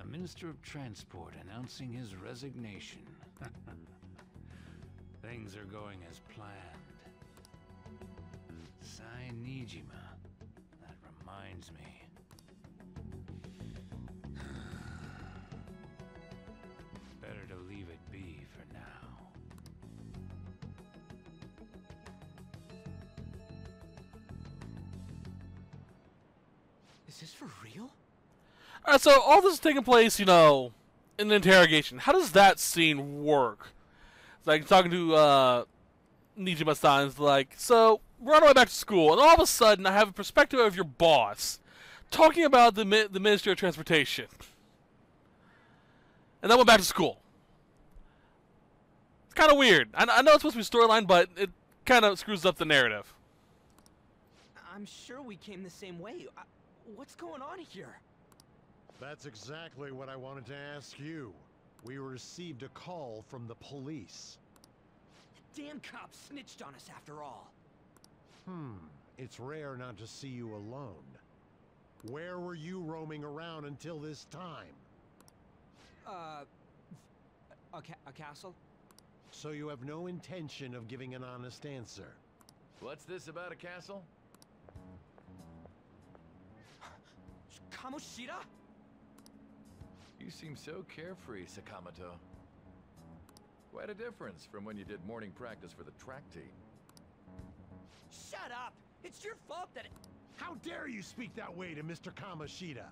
A Minister of Transport announcing his resignation. Things are going as planned. Sai Nijima. That reminds me. Better to leave it be for now. Is this for real? Alright, so all this is taking place, you know, in the interrogation. How does that scene work? It's like talking to Nijima-san, is like, so we're on our way back to school, and all of a sudden I have a perspective of your boss talking about the Ministry of Transportation. And then we're back to school. It's kind of weird. I know it's supposed to be storyline, but it kind of screws up the narrative. I'm sure we came the same way. What's going on here? That's exactly what I wanted to ask you. We received a call from the police. The damn cops snitched on us after all. It's rare not to see you alone. Where were you roaming around until this time? A castle? So you have no intention of giving an honest answer? What's this about a castle? Kamoshida? You seem so carefree, Sakamoto. Quite a difference from when you did morning practice for the track team. Shut up! It's your fault that How dare you speak that way to Mr. Kamoshida?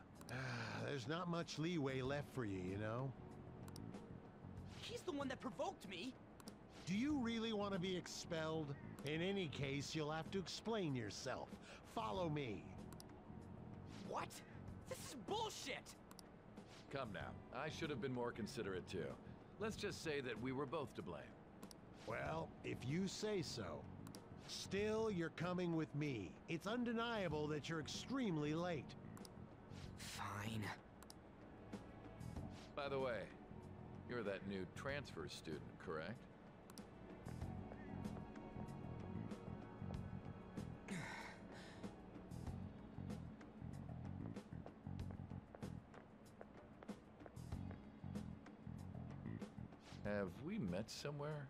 There's not much leeway left for you, you know? He's the one that provoked me! Do you really want to be expelled? In any case, you'll have to explain yourself. Follow me. What? This is bullshit! Come now, I should have been more considerate too. Let's just say that we were both to blame. Well, if you say so. Still, you're coming with me. It's undeniable that you're extremely late. Fine. By the way, you're that new transfer student, correct? Have we met somewhere?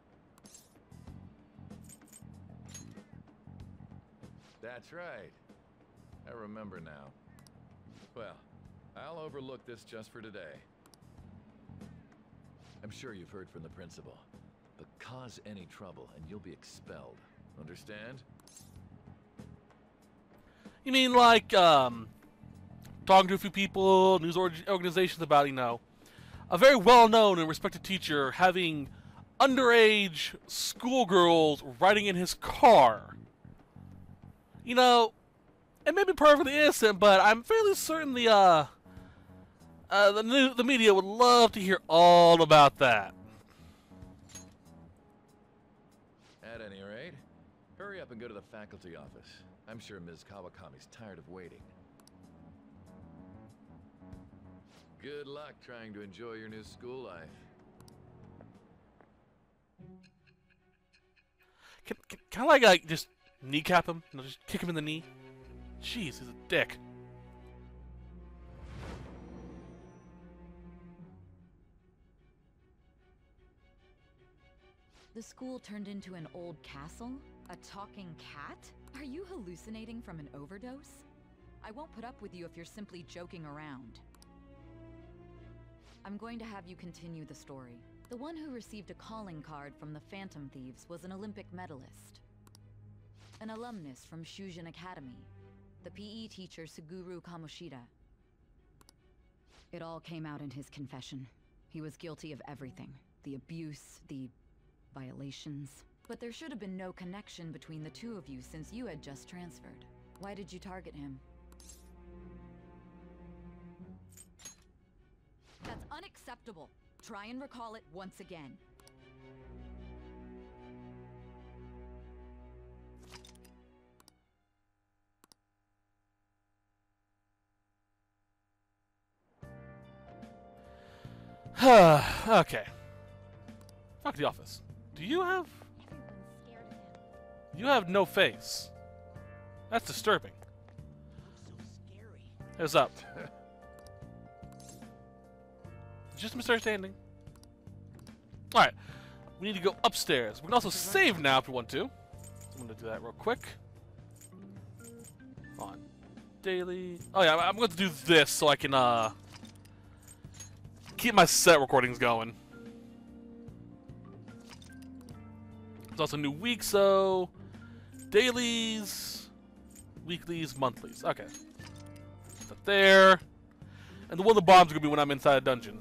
That's right. I remember now. Well, I'll overlook this just for today. I'm sure you've heard from the principal. But cause any trouble and you'll be expelled. Understand? You mean like, talking to a few people, news organizations about, you know, a very well-known and respected teacher having underage schoolgirls riding in his car. You know, it may be perfectly innocent, but I'm fairly certain the media would love to hear all about that. At any rate, hurry up and go to the faculty office. I'm sure Ms. Kawakami's tired of waiting. Good luck trying to enjoy your new school life. Can I like just kneecap him? You know, just kick him in the knee? Jeez, he's a dick. The school turned into an old castle? A talking cat? Are you hallucinating from an overdose? I won't put up with you if you're simply joking around. I'm going to have you continue the story. The one who received a calling card from the Phantom Thieves was an Olympic medalist. An alumnus from Shujin Academy. The PE teacher Suguru Kamoshida. It all came out in his confession. He was guilty of everything. The abuse, the violations. But there should have been no connection between the two of you since you had just transferred. Why did you target him? That's unacceptable. Try and recall it once again. Okay. Fuck the office. Do you have... Everyone's scared of him. You have no face. That's disturbing. So scary. Heads up. Just a misunderstanding. Alright. We need to go upstairs. We can also save now if we want to. I'm gonna do that real quick. On daily. Oh yeah, I'm going to do this so I can keep my set recordings going. There's also new week, so dailies, weeklies, monthlies. Okay. Put that there. And the one of the bombs are gonna be when I'm inside a dungeon.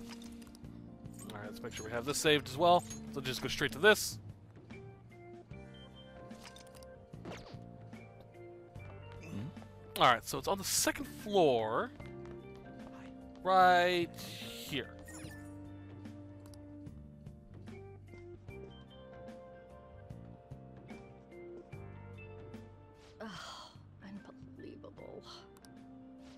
Alright, let's make sure we have this saved as well. So just go straight to this. Alright, so it's on the second floor. Right here. Oh, unbelievable.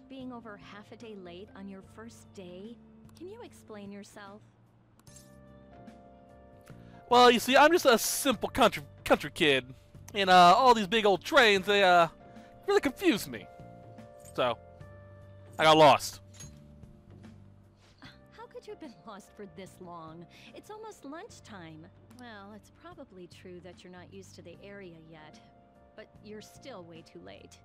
Being over half a day late on your first day? Can you explain yourself? Well, you see, I'm just a simple country kid. And all these big old trains, they really confuse me. So, I got lost. How could you have been lost for this long? It's almost lunchtime. Well, it's probably true that you're not used to the area yet, but you're still way too late.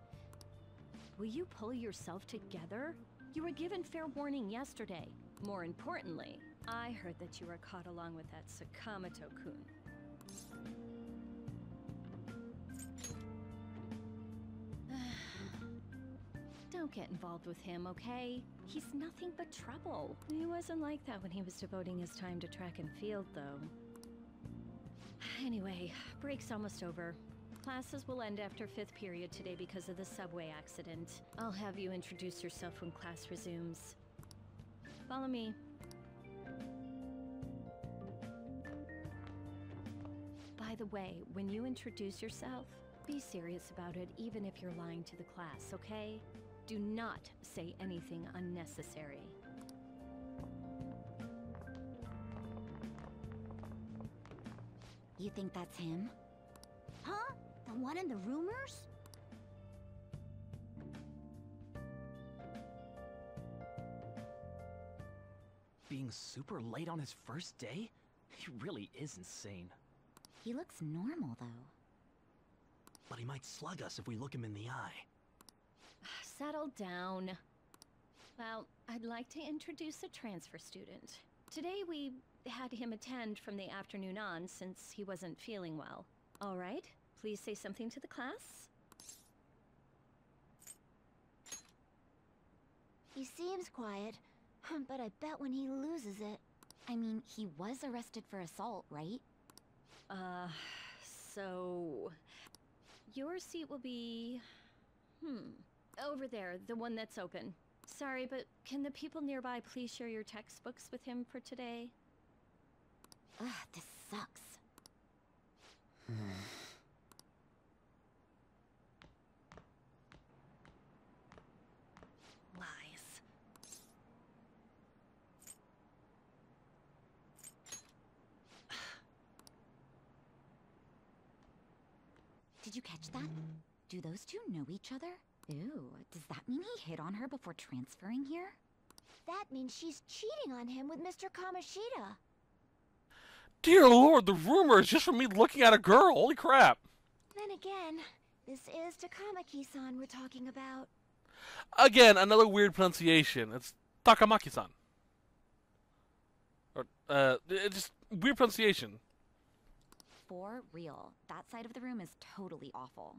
Will you pull yourself together? You were given fair warning yesterday. More importantly, I heard that you were caught along with that Sakamoto-kun. Don't get involved with him, okay? He's nothing but trouble. He wasn't like that when he was devoting his time to track and field, though. Anyway, break's almost over. Classes will end after 5th period today because of the subway accident. I'll have you introduce yourself when class resumes. Follow me. By the way, when you introduce yourself, be serious about it even if you're lying to the class, okay? Do not say anything unnecessary. You think that's him? Huh? The one in the rumors? Being super late on his first day? He really is insane. He looks normal, though. But he might slug us if we look him in the eye. Settle down. Well, I'd like to introduce a transfer student. Today we had him attend from the afternoon on since he wasn't feeling well. All right, please say something to the class. He seems quiet, but I bet when he loses it... I mean, he was arrested for assault, right? So... Your seat will be... over there, the one that's open. Sorry, but can the people nearby please share your textbooks with him for today? Ugh, this sucks. Lies. Did you catch that? Do those two know each other? Ew, does that mean he hit on her before transferring here? That means she's cheating on him with Mr. Kamoshida. Dear Lord, the rumor is just from me looking at a girl. Holy crap. Then again, this is Takamaki-san we're talking about. Again, another weird pronunciation. It's Takamaki-san. Or, just weird pronunciation. For real, that side of the room is totally awful.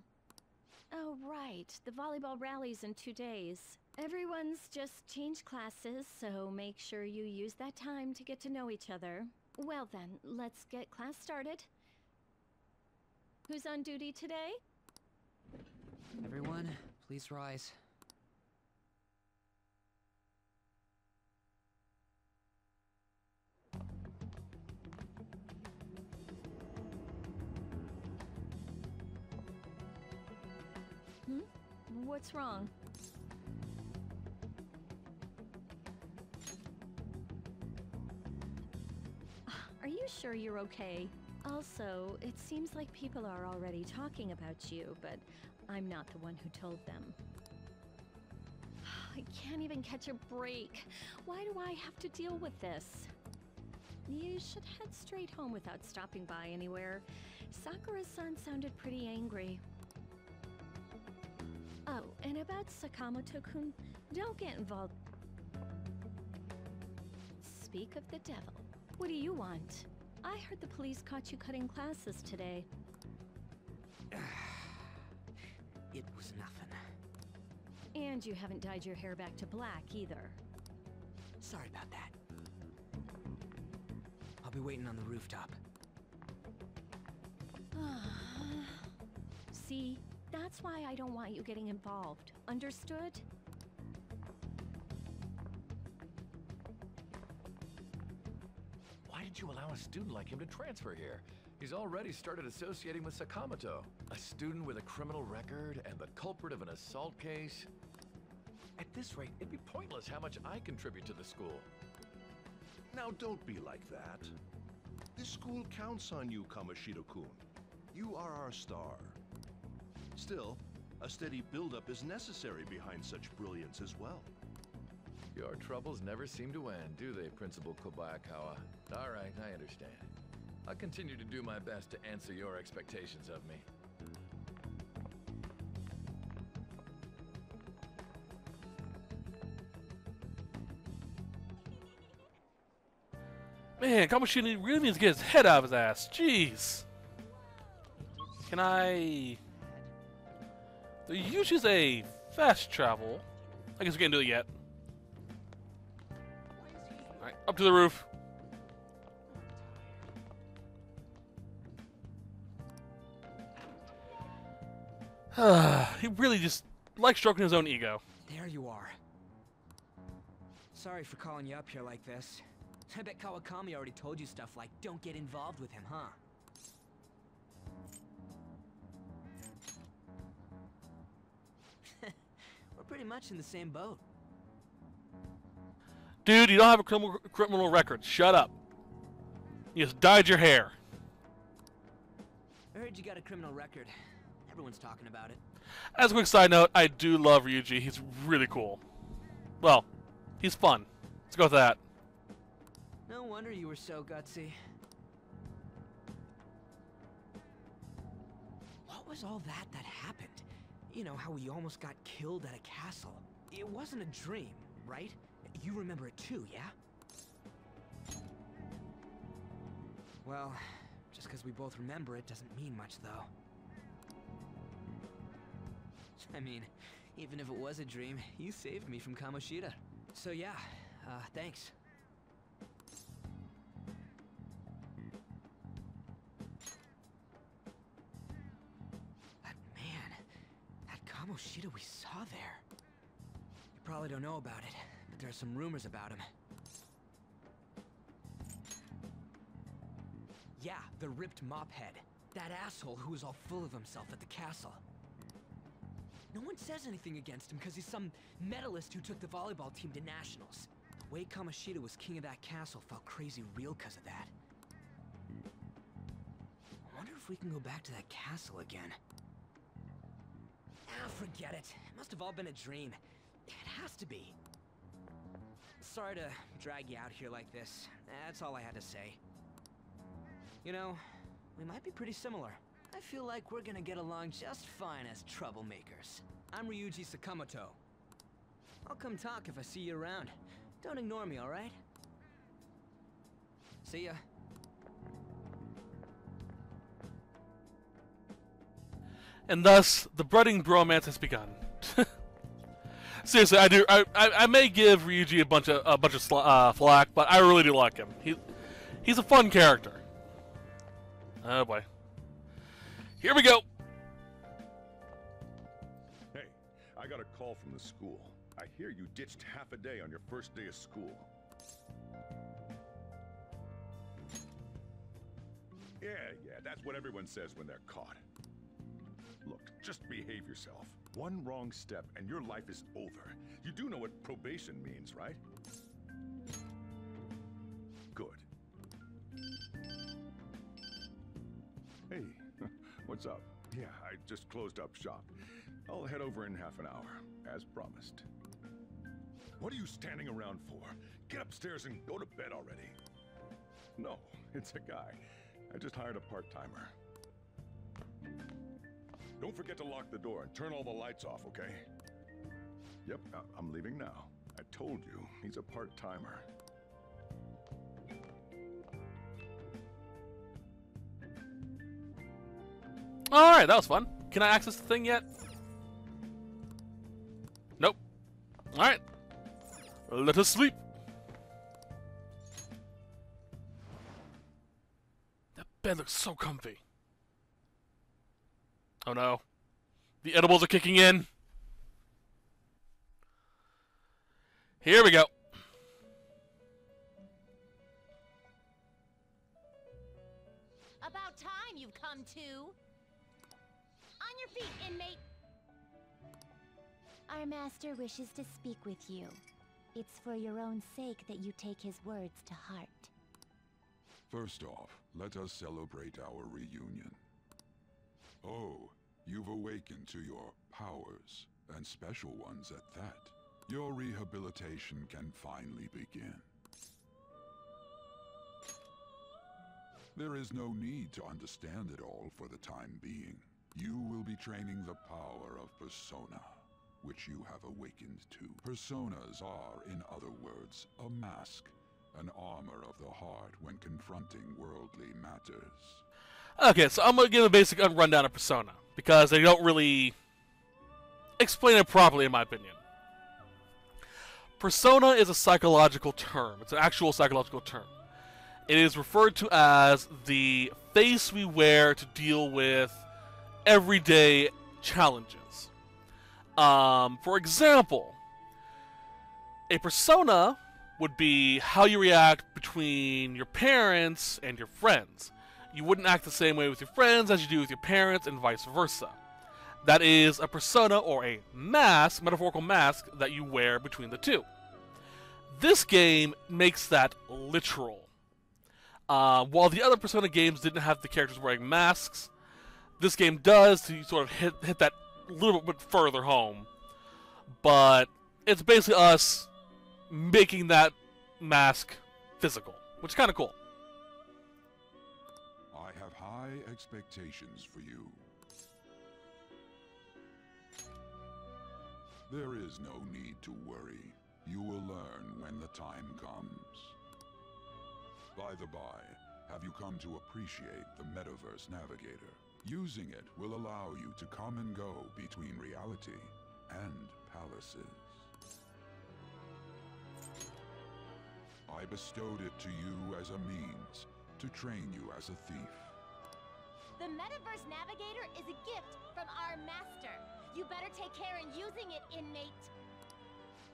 Oh, right. The volleyball rally's in 2 days. Everyone's just changed classes, so make sure you use that time to get to know each other. Well then, let's get class started. Who's on duty today? Everyone, please rise. What's wrong? Are you sure you're okay? Also, it seems like people are already talking about you, but I'm not the one who told them. I can't even catch a break. Why do I have to deal with this? You should head straight home without stopping by anywhere. Sakura-san sounded pretty angry. Oh, and about Sakamoto-kun, don't get involved. Speak of the devil. What do you want? I heard the police caught you cutting classes today. It was nothing. And you haven't dyed your hair back to black either. Sorry about that. I'll be waiting on the rooftop. See, that's why I don't want you getting involved. Understood? Why did you allow a student like him to transfer here? He's already started associating with Sakamoto. A student with a criminal record and the culprit of an assault case. At this rate, it'd be pointless how much I contribute to the school. Now don't be like that. This school counts on you, Kamoshida-kun. You are our star. Still, a steady build-up is necessary behind such brilliance as well. Your troubles never seem to end, do they, Principal Kobayakawa? All right, I understand. I'll continue to do my best to answer your expectations of me. Man, Kamoshida really needs to get his head out of his ass. Jeez. Can I... There usually is a fast travel. I guess we can't do it yet. Alright, up to the roof. He really just likes stroking his own ego. There you are. Sorry for calling you up here like this. I bet Kawakami already told you stuff like, don't get involved with him, huh? We're pretty much in the same boat. Dude, you don't have a criminal record. Shut up. You just dyed your hair. I heard you got a criminal record. Everyone's talking about it. As a quick side note, I do love Ryuji. He's really cool. Well, he's fun. Let's go with that. No wonder you were so gutsy. What was all that happened? You know, how we almost got killed at a castle. It wasn't a dream, right? You remember it too, yeah? Well, just because we both remember it doesn't mean much, though. I mean, even if it was a dream, you saved me from Kamoshida. So yeah, thanks. That man, that Kamoshida we saw there. You probably don't know about it, but there are some rumors about him. Yeah, the ripped mop head. That asshole who was all full of himself at the castle. No one says anything against him because he's some medalist who took the volleyball team to nationals. The way Kamoshida was king of that castle felt crazy real because of that. I wonder if we can go back to that castle again. Ah, forget it. It must have all been a dream. It has to be. Sorry to drag you out here like this. That's all I had to say. You know, we might be pretty similar. I feel like we're gonna get along just fine as troublemakers. I'm Ryuji Sakamoto. I'll come talk if I see you around. Don't ignore me, alright? See ya. And thus, the budding bromance has begun. Seriously, I do. I may give Ryuji a bunch of flack, but I really do like him. He's a fun character. Oh boy. Here we go. Hey, I got a call from the school. I hear you ditched half a day on your first day of school. Yeah, that's what everyone says when they're caught. Look, just behave yourself. One wrong step and your life is over. You do know what probation means, right? Good. Hey, what's up? Yeah, I just closed up shop. I'll head over in half an hour, as promised. What are you standing around for? Get upstairs and go to bed already. No, it's a guy. I just hired a part-timer. Don't forget to lock the door and turn all the lights off, okay? Yep, I'm leaving now. I told you, he's a part-timer. Alright, that was fun. Can I access the thing yet? Nope. Alright. Let us sleep. That bed looks so comfy. Oh no. The edibles are kicking in. Here we go. About time you've come to. On your feet, inmate. Our master wishes to speak with you. It's for your own sake that you take his words to heart. First off, let us celebrate our reunion. Oh, you've awakened to your powers, and special ones at that. Your rehabilitation can finally begin. There is no need to understand it all for the time being. You will be training the power of persona, which you have awakened to. Personas are, in other words, a mask, an armor of the heart when confronting worldly matters. Okay, so I'm going to give a basic rundown of Persona, because they don't really explain it properly, in my opinion. Persona is a psychological term. It's an actual psychological term. It is referred to as the face we wear to deal with everyday challenges. For example, a persona would be how you react between your parents and your friends. You wouldn't act the same way with your friends as you do with your parents, and vice versa. That is a persona, or a mask, metaphorical mask, that you wear between the two. This game makes that literal. While the other Persona games didn't have the characters wearing masks, this game does to sort of hit that a little bit further home. But it's basically us making that mask physical, which is kind of cool. I have high expectations for you. There is no need to worry. You will learn when the time comes. By the by, have you come to appreciate the Metaverse Navigator? Using it will allow you to come and go between reality and palaces. I bestowed it to you as a means to train you as a thief. The Metaverse Navigator is a gift from our master. You better take care in using it, inmate.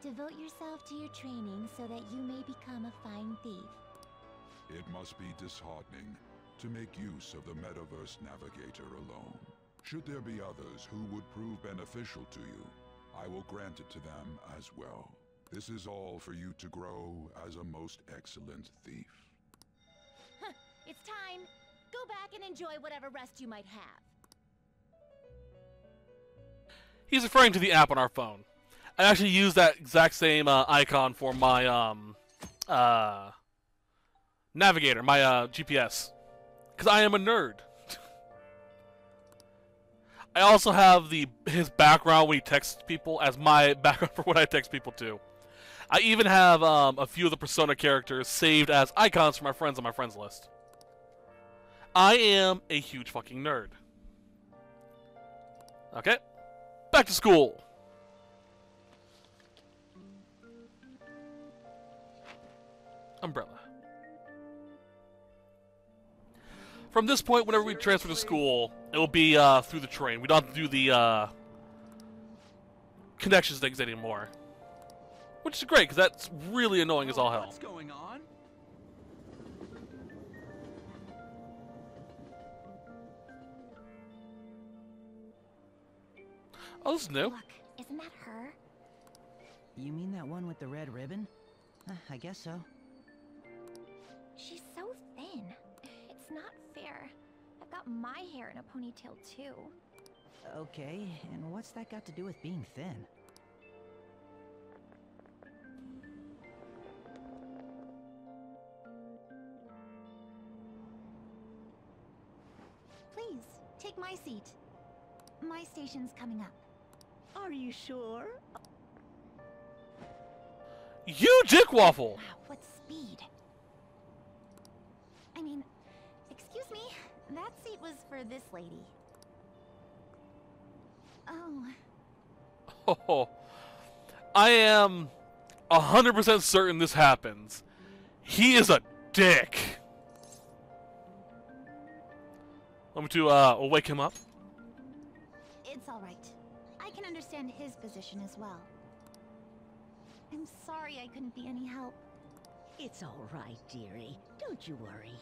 Devote yourself to your training so that you may become a fine thief. It must be disheartening to make use of the Metaverse Navigator alone. Should there be others who would prove beneficial to you, I will grant it to them as well. This is all for you to grow as a most excellent thief. It's time. Go back and enjoy whatever rest you might have. He's referring to the app on our phone. I actually use that exact same icon for my navigator, my GPS, because I am a nerd. I also have his background when he texts people as my background for what I text people to. I even have a few of the Persona characters saved as icons for my friends on my friends list. I am a huge fucking nerd. Okay, back to school. Umbrella. From this point, whenever we transfer to school, it will be through the train. We don't have to do the connections things anymore. Which is great, because that's really annoying as all hell. What's going on? Oh, this is new. Look, isn't that her? You mean that one with the red ribbon? I guess so. She's so thin. It's not fair. I've got my hair in a ponytail too. Okay, and what's that got to do with being thin? take my seat. My station's coming up. Are you sure? You dickwaffle! Wow, what speed. I mean, excuse me, that seat was for this lady. Oh. Oh, I am 100% certain this happens. He is a dick. Want me to wake him up? It's all right. I can understand his position as well. I'm sorry I couldn't be any help. It's all right, dearie. Don't you worry.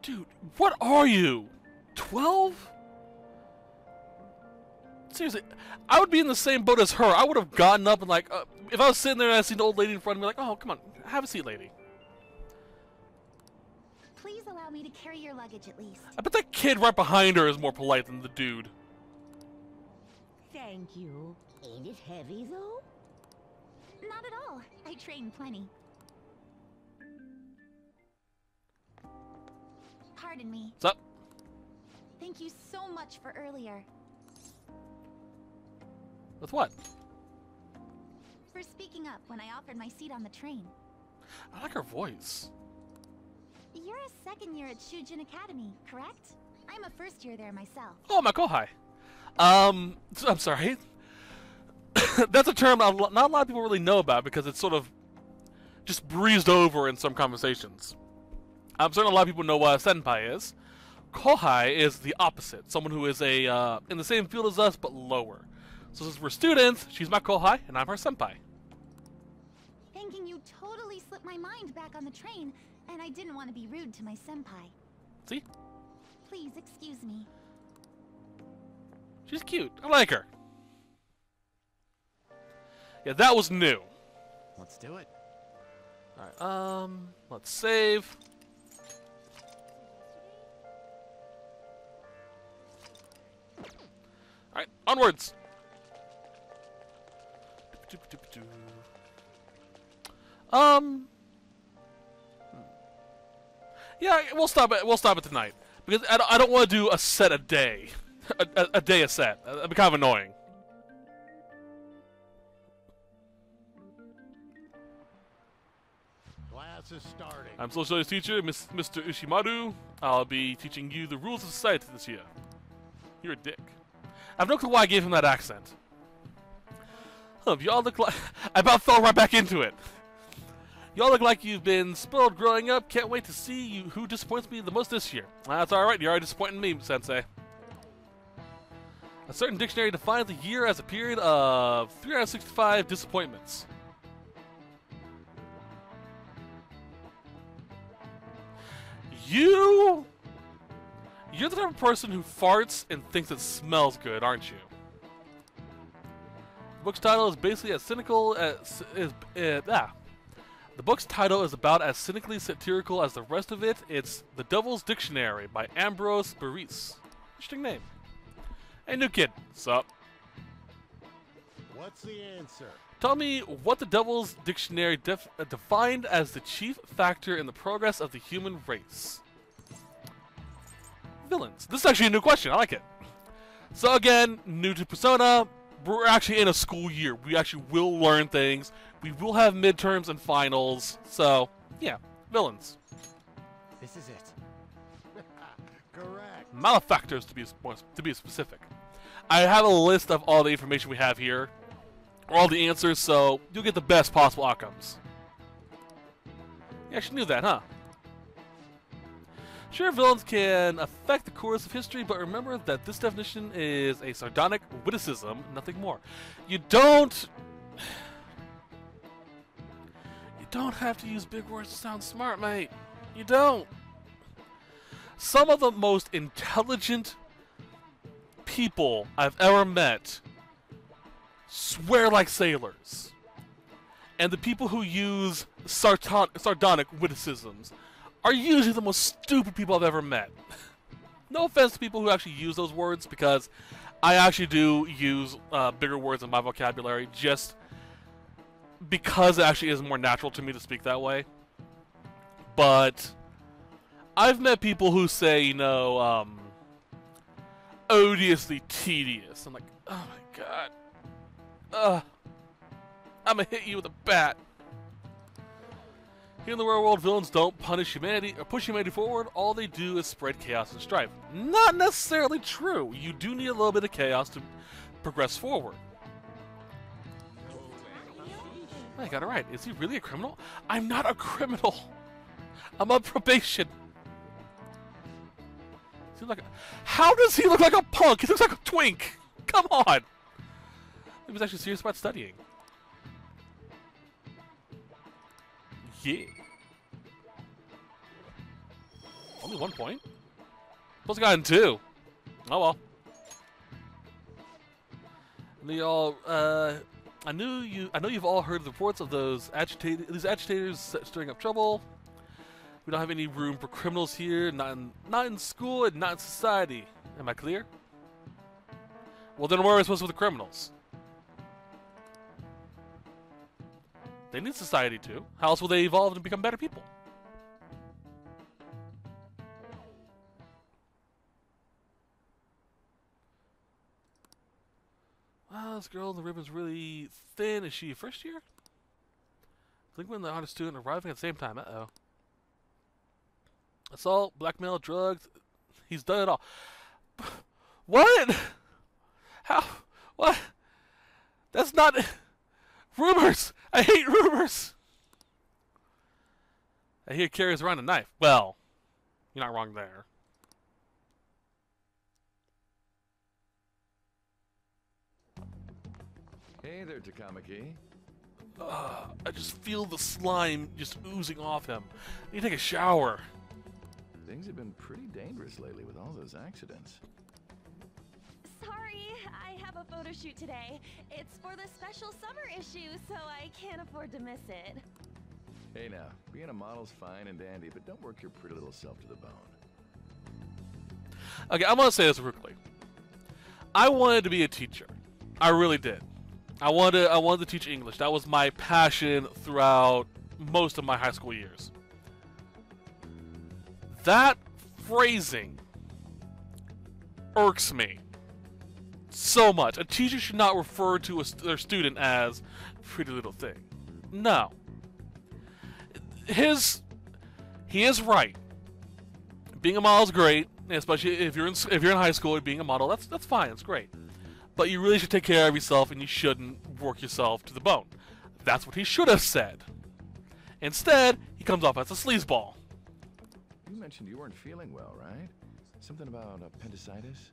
Dude, what are you? 12? Seriously, I would be in the same boat as her. I would have gotten up and like, if I was sitting there and I seen the old lady in front of me, like, oh, come on, have a seat, lady. Please allow me to carry your luggage at least. I bet that kid right behind her is more polite than the dude. Thank you. Ain't it heavy, though? Not at all. I train plenty. Pardon me. What's up? Thank you so much for earlier. With what? For speaking up when I offered my seat on the train. I like her voice. You're a second year at Shujin Academy, correct? I'm a first year there myself. Oh, my kohai. I'm sorry. That's a term not a lot of people really know about because it's sort of just breezed over in some conversations. I'm certain a lot of people know what a senpai is. Kohai is the opposite. Someone who is a in the same field as us, but lower. So since we're students, she's my kohai, and I'm her senpai. Thinking you totally slipped my mind back on the train, and I didn't want to be rude to my senpai. See? Please excuse me. She's cute. I like her. Yeah, that was new. Let's do it. Alright, let's save. Alright, onwards! Yeah, we'll stop it tonight. Because I don't want to do a set a day. a day a set. That'd be kind of annoying. Class is starting. I'm social studies teacher, Mr. Ushimaru. I'll be teaching you the rules of society this year. You're a dick. I have no clue why I gave him that accent. Y'all look like... I about fell right back into it. Y'all look like you've been spoiled growing up. Can't wait to see you who disappoints me the most this year. That's alright, you're already disappointing me, Sensei. A certain dictionary defines a year as a period of 365 disappointments. You're the type of person who farts and thinks it smells good, aren't you? The book's title is basically as cynical as The book's title is about as cynically satirical as the rest of it. It's The Devil's Dictionary by Ambrose Bierce. Interesting name. Hey, new kid. Sup? What's the answer? Tell me what the Devil's Dictionary defined as the chief factor in the progress of the human race. Villains. This is actually a new question. I like it. So again, new to Persona. We're actually in a school year. We actually will learn things. We will have midterms and finals. So, yeah, villains. This is it. Correct. Malefactors, to be specific. I have a list of all the information we have here, all the answers, so you'll get the best possible outcomes. You actually knew that, huh? Sure, villains can affect the course of history, but remember that this definition is a sardonic witticism, nothing more. You don't have to use big words to sound smart, mate. You don't. Some of the most intelligent people I've ever met swear like sailors. And the people who use sardonic witticisms are usually the most stupid people I've ever met. No offense to people who actually use those words, because I actually do use bigger words in my vocabulary just because it actually is more natural to me to speak that way. But I've met people who say, you know, odiously tedious. I'm like, oh my god. I'm gonna hit you with a bat. Here in the real world, villains don't punish humanity or push humanity forward. All they do is spread chaos and strife. Not necessarily true. You do need a little bit of chaos to progress forward. I got it right. Is he really a criminal? I'm not a criminal. I'm on probation. How does he look like a punk? He looks like a twink. Come on. He was actually serious about studying. Yeah. Only 1 point? Supposed to got in 2. Oh well. They all, I know you've all heard the reports of these agitators stirring up trouble. We don't have any room for criminals here, not in school and not in society. Am I clear? Well, then where are we supposed to put the criminals? They need society too. How else will they evolve and become better people? Wow, this girl in the ribbon's really thin. Is she first year? Delinquent and the honor student arriving at the same time. Uh-oh. Assault, blackmail, drugs. He's done it all. What? How? What? That's not... Rumors! I hate rumors! I hear he carries around a knife. Well, you're not wrong there. Hey there, Takamaki. I just feel the slime just oozing off him. I need to take a shower. Things have been pretty dangerous lately with all those accidents. Sorry, I have a photo shoot today. It's for the special summer issue, so I can't afford to miss it. Hey now, being a model's fine and dandy, but don't work your pretty little self to the bone. Okay, I'm gonna say this quickly. I wanted to be a teacher. I really did. I wanted to teach English. That was my passion throughout most of my high school years. That phrasing irks me so much. A teacher should not refer to their student as pretty little thing. No. He is right. Being a model is great, especially if you're in high school and being a model. That's fine. It's great. But you really should take care of yourself, and you shouldn't work yourself to the bone. That's what he should have said. Instead, he comes off as a sleazeball. You mentioned you weren't feeling well, right? Something about appendicitis?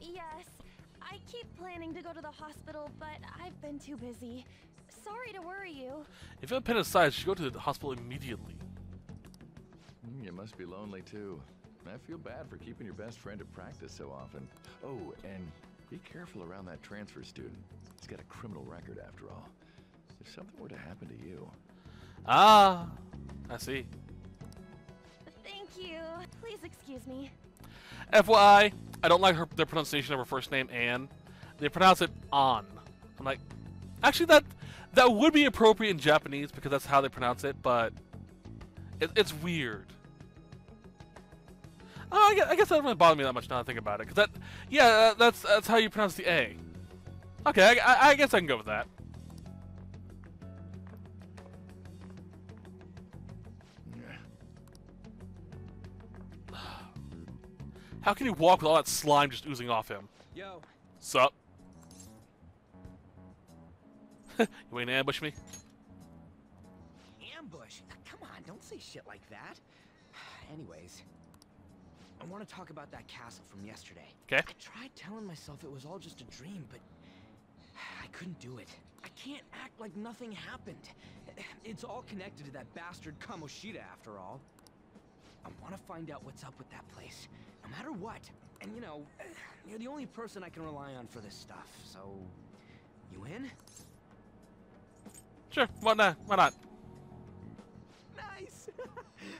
Yes, I keep planning to go to the hospital, but I've been too busy. Sorry to worry you. If you have appendicitis, you should go to the hospital immediately. You must be lonely, too. I feel bad for keeping your best friend at practice so often. Oh, and be careful around that transfer student. He's got a criminal record, after all. If something were to happen to you... Ah, I see. Thank you. Please excuse me. FYI, I don't like the pronunciation of her first name, Anne. They pronounce it An. I'm like, actually, that would be appropriate in Japanese because that's how they pronounce it, but it's weird. Oh, I guess that doesn't really bother me that much now that I think about it. Cause that's how you pronounce the A. Okay, I guess I can go with that. How can he walk with all that slime just oozing off him? Yo. Sup? You ain't gonna ambush me? Ambush? Come on, don't say shit like that. Anyways, I want to talk about that castle from yesterday. Okay. I tried telling myself it was all just a dream, but I couldn't do it. I can't act like nothing happened. It's all connected to that bastard Kamoshida, after all. I want to find out what's up with that place, no matter what. And you know, you're the only person I can rely on for this stuff, so... You in? Sure, why not? Why not? Nice!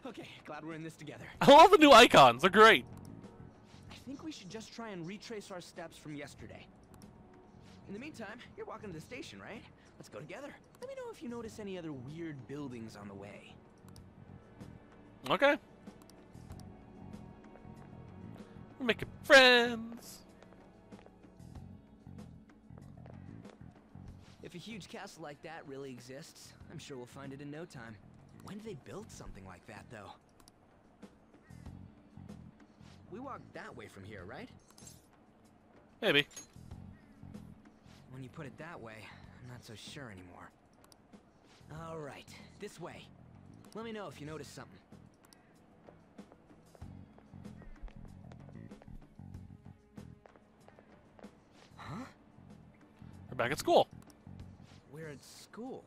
Okay, glad we're in this together. I love the new icons, they're great. I think we should just try and retrace our steps from yesterday. In the meantime, you're walking to the station, right? Let's go together. Let me know if you notice any other weird buildings on the way. Okay. We're making friends. If a huge castle like that really exists, I'm sure we'll find it in no time. When did they build something like that, though? We walked that way from here, right? Maybe. When you put it that way, I'm not so sure anymore. All right, this way. Let me know if you notice something. Huh? We're back at school. We're at school.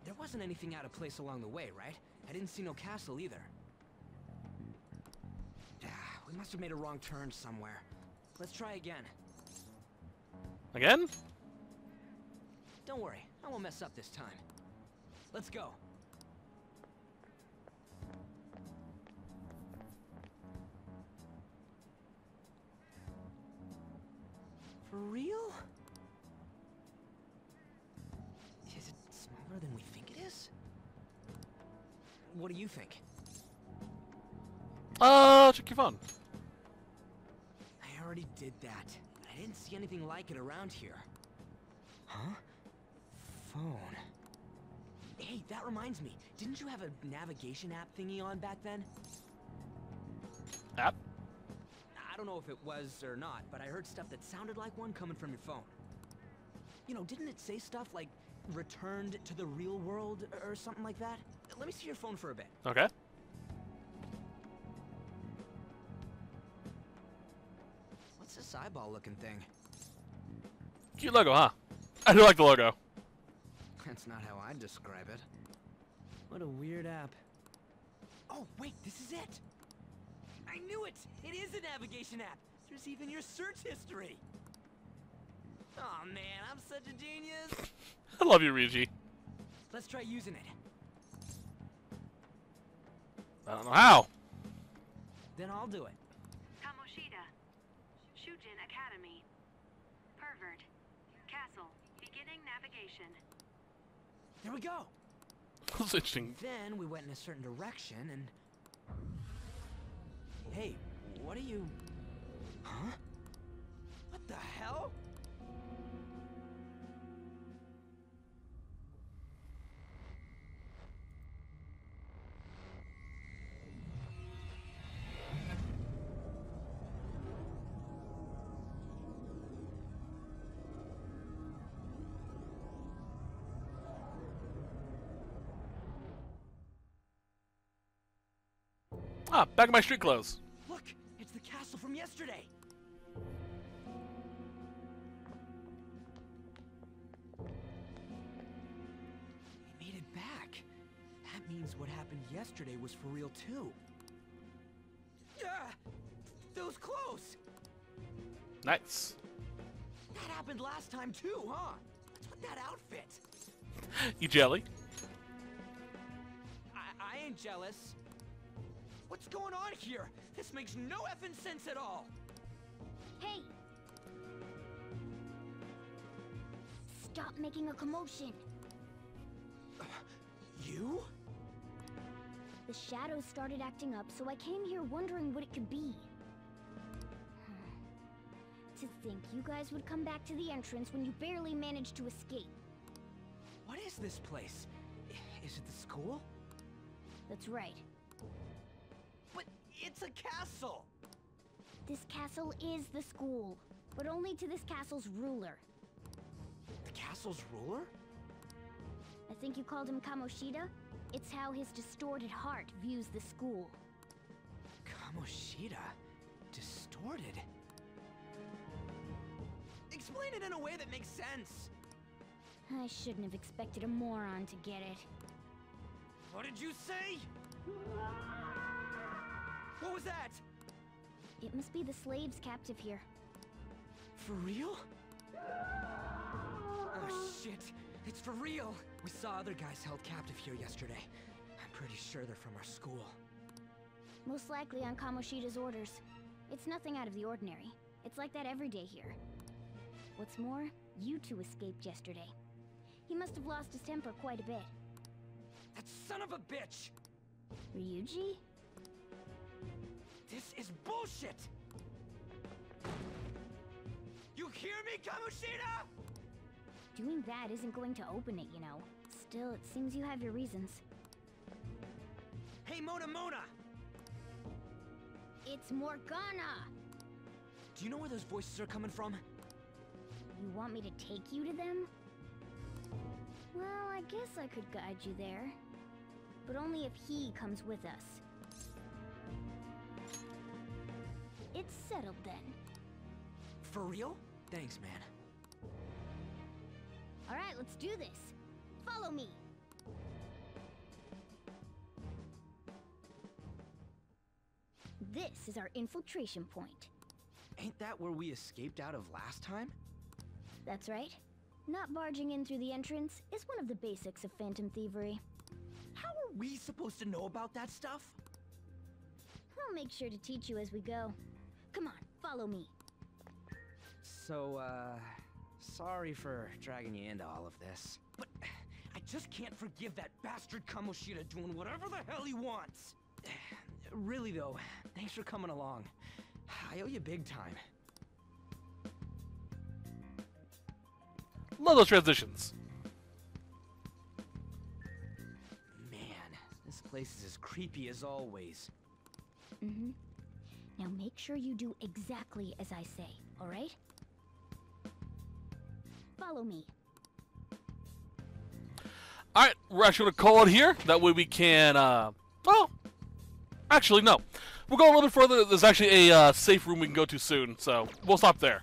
There wasn't anything out of place along the way, right? I didn't see no castle either. We must have made a wrong turn somewhere. Let's try again. Again? Don't worry, I won't mess up this time. Let's go. For real? Is it smaller than we think it is? What do you think? Check your phone. I already did that. I didn't see anything like it around here. Huh? Phone. Hey, that reminds me. Didn't you have a navigation app thingy on back then? App? I don't know if it was or not, but I heard stuff that sounded like one coming from your phone. You know, didn't it say stuff like returned to the real world or something like that? Let me see your phone for a bit. Okay. What's this eyeball-looking thing? Cute logo, huh? I do like the logo. That's not how I'd describe it. What a weird app. Oh, wait, this is it! I knew it! It is a navigation app! There's even your search history! Oh man, I'm such a genius! I love you, Ryuji. Let's try using it. I don't know how. Then I'll do it. Kamoshida. Shujin Academy. Pervert. Castle. Beginning navigation. There we go! That's interesting. Then we went in a certain direction and... Hey, what are you... Huh? What the hell? Ah, back in my street clothes. Look, it's the castle from yesterday. We made it back. That means what happened yesterday was for real too. Yeah, those clothes. Nice. That happened last time too, huh? What's with that outfit? You jelly? I ain't jealous. What's going on here? This makes no effing sense at all. Hey! Stop making a commotion. You? The shadows started acting up, so I came here wondering what it could be. To think you guys would come back to the entrance when you barely managed to escape. What is this place? Is it the school? That's right. But it's a castle! This castle is the school, but only to this castle's ruler. The castle's ruler? I think you called him Kamoshida? It's how his distorted heart views the school. Kamoshida? Distorted? Explain it in a way that makes sense! I shouldn't have expected a moron to get it. What did you say? What was that? It must be the slaves captive here. For real? Oh shit, it's for real! We saw other guys held captive here yesterday. I'm pretty sure they're from our school. Most likely on Kamoshida's orders. It's nothing out of the ordinary. It's like that every day here. What's more, you two escaped yesterday. He must have lost his temper quite a bit. That son of a bitch! Ryuji? This is bullshit! You hear me, Kamoshida? Doing that isn't going to open it, you know. Still, it seems you have your reasons. Hey, Mona Mona! It's Morgana! Do you know where those voices are coming from? You want me to take you to them? Well, I guess I could guide you there. But only if he comes with us. It's settled then. For real? Thanks, man. Alright, let's do this. Follow me. This is our infiltration point. Ain't that where we escaped out of last time? That's right. Not barging in through the entrance is one of the basics of phantom thievery. How are we supposed to know about that stuff? I'll make sure to teach you as we go. Come on, follow me. So, sorry for dragging you into all of this. But I just can't forgive that bastard Kamoshida doing whatever the hell he wants. Really though, thanks for coming along. I owe you big time. Love those transitions. Man, this place is as creepy as always. Mm-hmm. Now make sure you do exactly as I say, alright? Follow me. Alright, we're actually going to call it here. That way we can, well, actually, no. We'll go a little bit further. There's actually a safe room we can go to soon, so we'll stop there.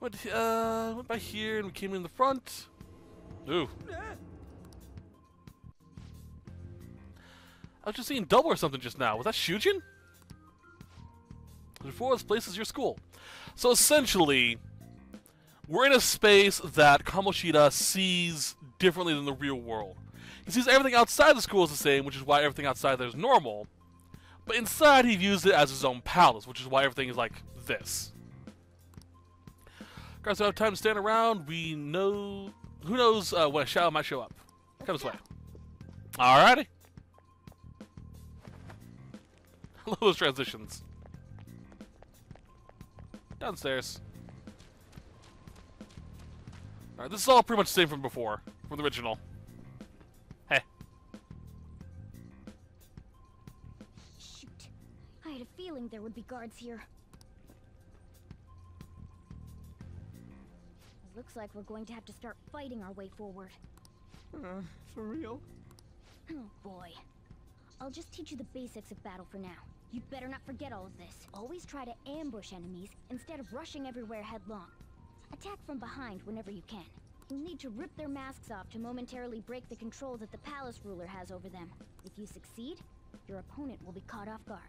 Went by here and we came in the front. Ooh. I was just seeing double or something just now. Was that Shujin? Before this place is your school. So essentially, we're in a space that Kamoshida sees differently than the real world. He sees everything outside the school as the same, which is why everything outside there is normal. But inside, he views it as his own palace, which is why everything is like this. Guys, don't have time to stand around. We know... Who knows when a shadow might show up. Come this way. Alrighty. I love those transitions. Downstairs. Alright, this is all pretty much the same from before. From the original. Hey. Shoot. I had a feeling there would be guards here. Looks like we're going to have to start fighting our way forward. For real? Oh boy. I'll just teach you the basics of battle for now. You better not forget all of this. Always try to ambush enemies instead of rushing everywhere headlong. Attack from behind whenever you can. You'll need to rip their masks off to momentarily break the control that the palace ruler has over them. If you succeed, your opponent will be caught off guard,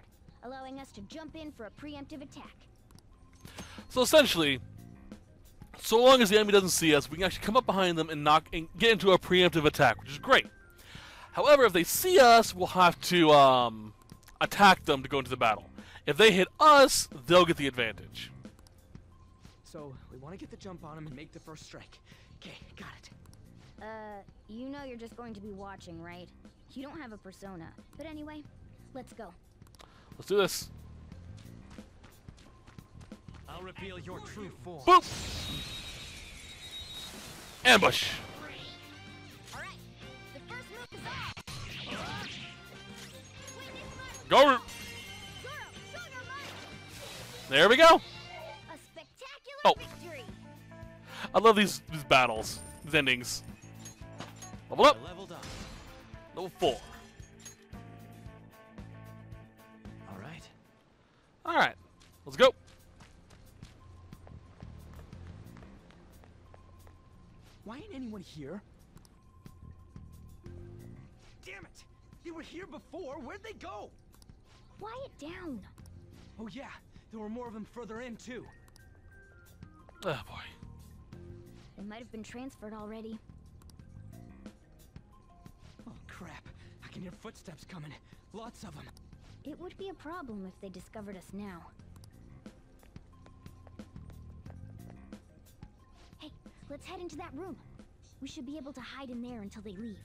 allowing us to jump in for a preemptive attack. So essentially, so long as the enemy doesn't see us, we can actually come up behind them and get into a preemptive attack, which is great. However, if they see us, we'll have to attack them to go into the battle. If they hit us, they'll get the advantage. So, we want to get the jump on them and make the first strike. Okay, got it. You know you're just going to be watching, right? You don't have a persona. But anyway, let's go. Let's do this. I'll reveal your true form. Boop! Ambush! Alright, the first move is off! Go! There we go! A spectacular victory! I love these battles, these endings. Level up! Leveled up. Level 4. Alright. Alright, let's go. Why ain't anyone here? Damn it! They were here before. Where'd they go? Quiet down. Oh yeah, there were more of them further in too. Oh boy. They might have been transferred already. Oh crap! I can hear footsteps coming. Lots of them. It would be a problem if they discovered us now. Hey, Let's head into that room. We should be able to hide in there until they leave.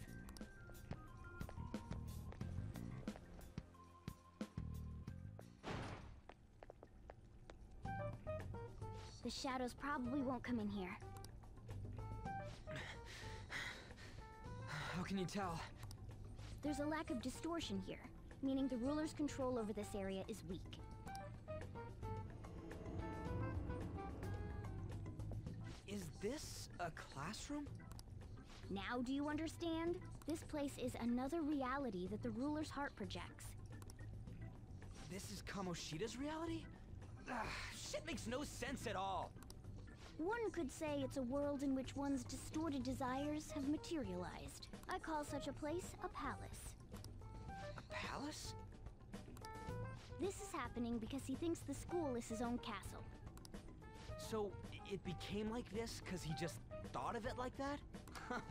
The shadows probably won't come in here. How can you tell? There's a lack of distortion here, meaning the ruler's control over this area is weak. Is this a classroom? Now do you understand? This place is another reality that the ruler's heart projects. This is Kamoshida's reality? Ugh, shit makes no sense at all. One could say it's a world in which one's distorted desires have materialized. I call such a place a palace. A palace? This is happening because he thinks the school is his own castle. So, it became like this because he just thought of it like that? That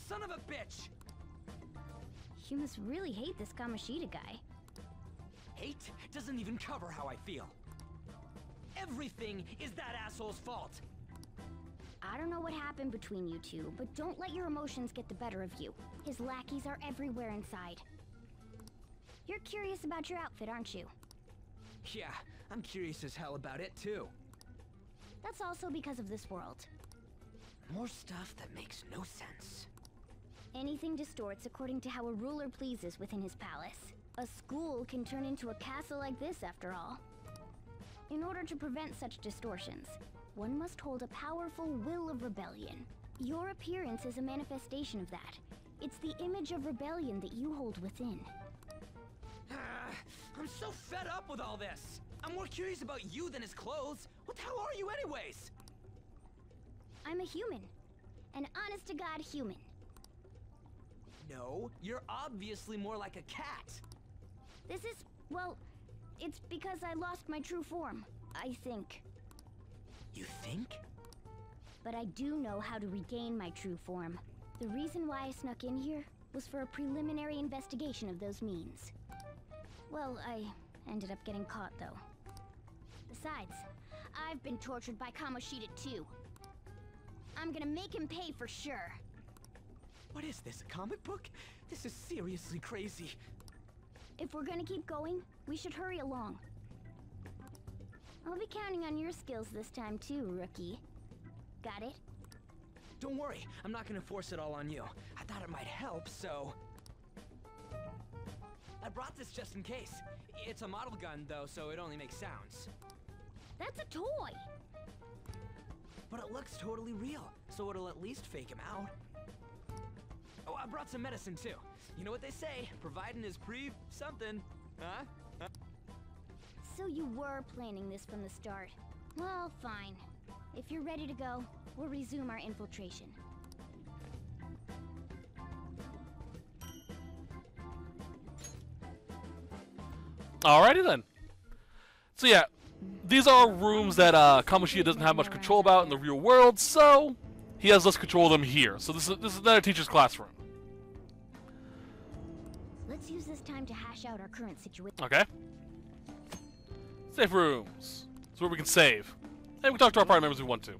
son of a bitch! You must really hate this Kamoshida guy. Hate doesn't even cover how I feel. Everything is that asshole's fault. I don't know what happened between you two, but don't let your emotions get the better of you. His lackeys are everywhere inside. You're curious about your outfit, aren't you? Yeah, I'm curious as hell about it too. That's also because of this world. More stuff that makes no sense. Anything distorts according to how a ruler pleases within his palace. A school can turn into a castle like this, after all. In order to prevent such distortions, one must hold a powerful will of rebellion. Your appearance is a manifestation of that. It's the image of rebellion that you hold within. I'm so fed up with all this. I'm more curious about you than his clothes. What the hell are you anyways? I'm a human. An honest-to-God human. No, you're obviously more like a cat. This is, well, it's because I lost my true form, I think. You think? But I do know how to regain my true form. The reason why I snuck in here was for a preliminary investigation of those means. Well, I ended up getting caught, though. Besides, I've been tortured by Kamoshida too. I'm gonna make him pay for sure. What is this, a comic book? This is seriously crazy. If we're gonna keep going, we should hurry along. I'll be counting on your skills this time too, rookie. Got it? Don't worry, I'm not gonna force it all on you. I thought it might help, so... I brought this just in case. It's a model gun, though, so it only makes sounds. That's a toy! But it looks totally real, so it'll at least fake him out. Oh, I brought some medicine, too. You know what they say, providing is something, huh? So you were planning this from the start. Well, fine. If you're ready to go, we'll resume our infiltration. Alrighty then. So yeah, these are rooms that Kamoshida doesn't have much control about in the real world, so he has less control of them here. So this is another teacher's classroom. Let's use this time to hash out our current situation. Okay. Safe rooms. It's where we can save. And we can talk to our party members if we want to.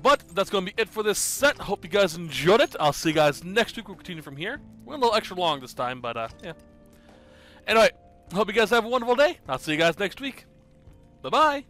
But that's going to be it for this set. Hope you guys enjoyed it. I'll see you guys next week. We'll continue from here. We're a little extra long this time, but yeah. Anyway, hope you guys have a wonderful day. I'll see you guys next week. Bye-bye.